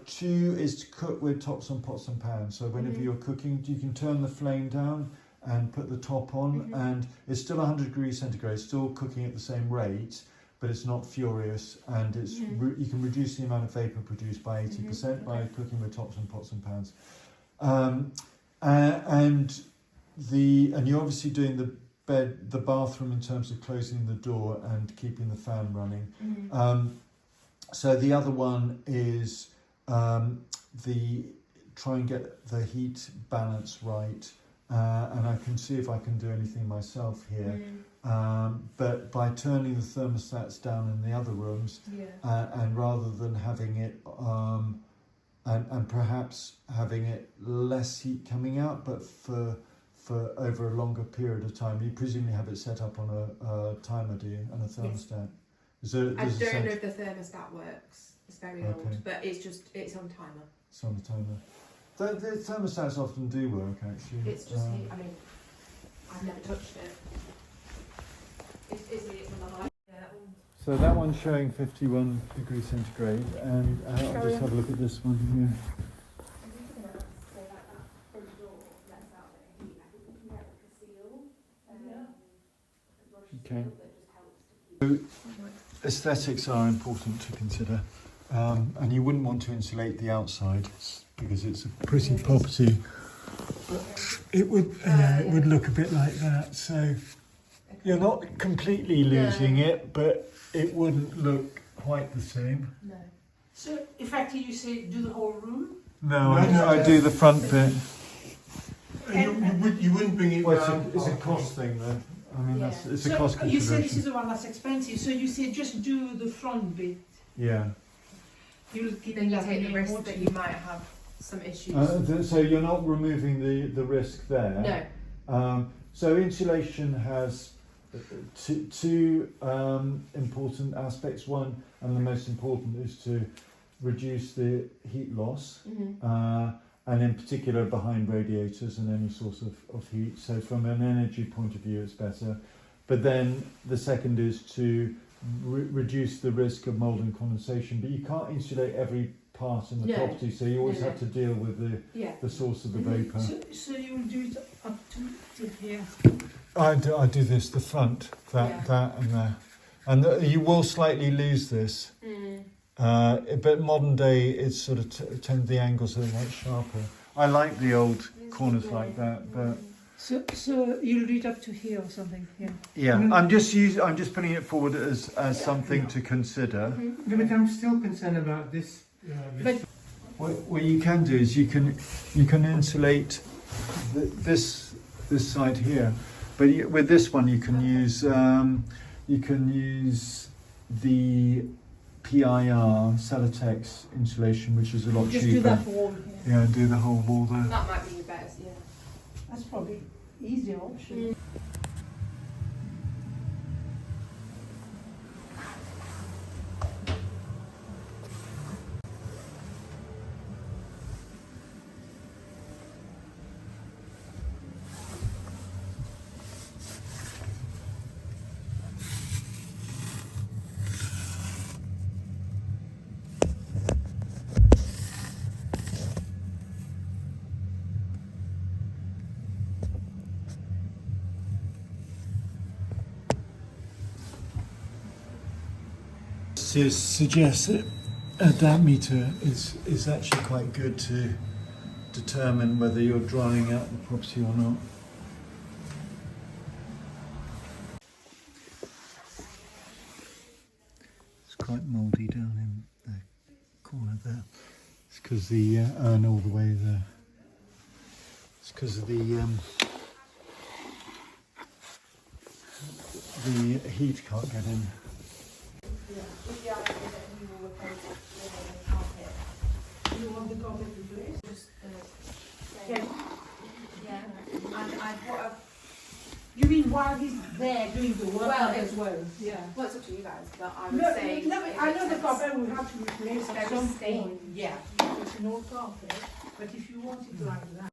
Two is to cook with tops on pots and pans. So whenever you're cooking, you can turn the flame down and put the top on, and it's still 100 degrees centigrade, still cooking at the same rate, but it's not furious, and it's you can reduce the amount of vapor produced by 80% by cooking with tops and pots and pans. And you're obviously doing bed, the bathroom in terms of closing the door and keeping the fan running. So the other one is try and get the heat balance right, and I can see if I can do anything myself here. But by turning the thermostats down in the other rooms, and rather than having it, and perhaps having it less heat coming out, but for over a longer period of time, you presumably have it set up on a timer, do you, and a thermostat? I don't know if the thermostat works. It's very old, but it's on timer. It's on the timer. The thermostats often do work, actually. It's just heat. I mean, I've never touched it. It's on the high. So that one's showing 51 degrees centigrade, and I'll just have a look at this one here. Okay. So aesthetics are important to consider, and you wouldn't want to insulate the outside because it's a pretty property. But it would look a bit like that. So you're not completely losing it, but it wouldn't look quite the same. No. So effectively you say do the whole room? No, I do the front bit. You wouldn't bring it Well, round. it's a cost thing, though. I mean, it's a So cost you said this consideration. is the one that's expensive, so you say just do the front bit. Yeah. You'll keep Then you that take the in risk water. that you might have some issues. So you're not removing the risk there. No. So insulation has two important aspects. One, and the most important, is to reduce the heat loss, and in particular behind radiators and any source of heat. So from an energy point of view, it's better. But then the second is to reduce the risk of mould and condensation. But you can't insulate every part in the property, so you always have to deal with the source of the vapour. So you'll do it up to here. I do this, the front, that and there. And you will slightly lose this. But modern day, it's sort of the angles are much sharper. I like the old corners like that, but So you'll do it up to here or something, yeah. yeah, I'm just putting it forward as something to consider. No, but I'm still concerned about this. What you can do is you can insulate this side here, but with this one you can use the PIR Celotex insulation, which is a lot Just cheaper. do that wall here. Yeah, do the whole wall there. That might be your best, yeah. That's probably easier option. Suggests that a damp meter is actually quite good to determine whether you're drying out the property or not. It's quite mouldy down in the corner there. It's because the urn all the way there. It's because of the heat can't get in. With the idea that we will replace it with a carpet. You want the carpet replaced? Just, Yeah. and what I've You mean while he's there doing the work Well, as well? Yeah. Well, it's up to you guys, but I would No, say. no, it I makes know the sense. carpet will have to replace It's at very some stained. point. Yeah, it's an old carpet, but if you want it like that.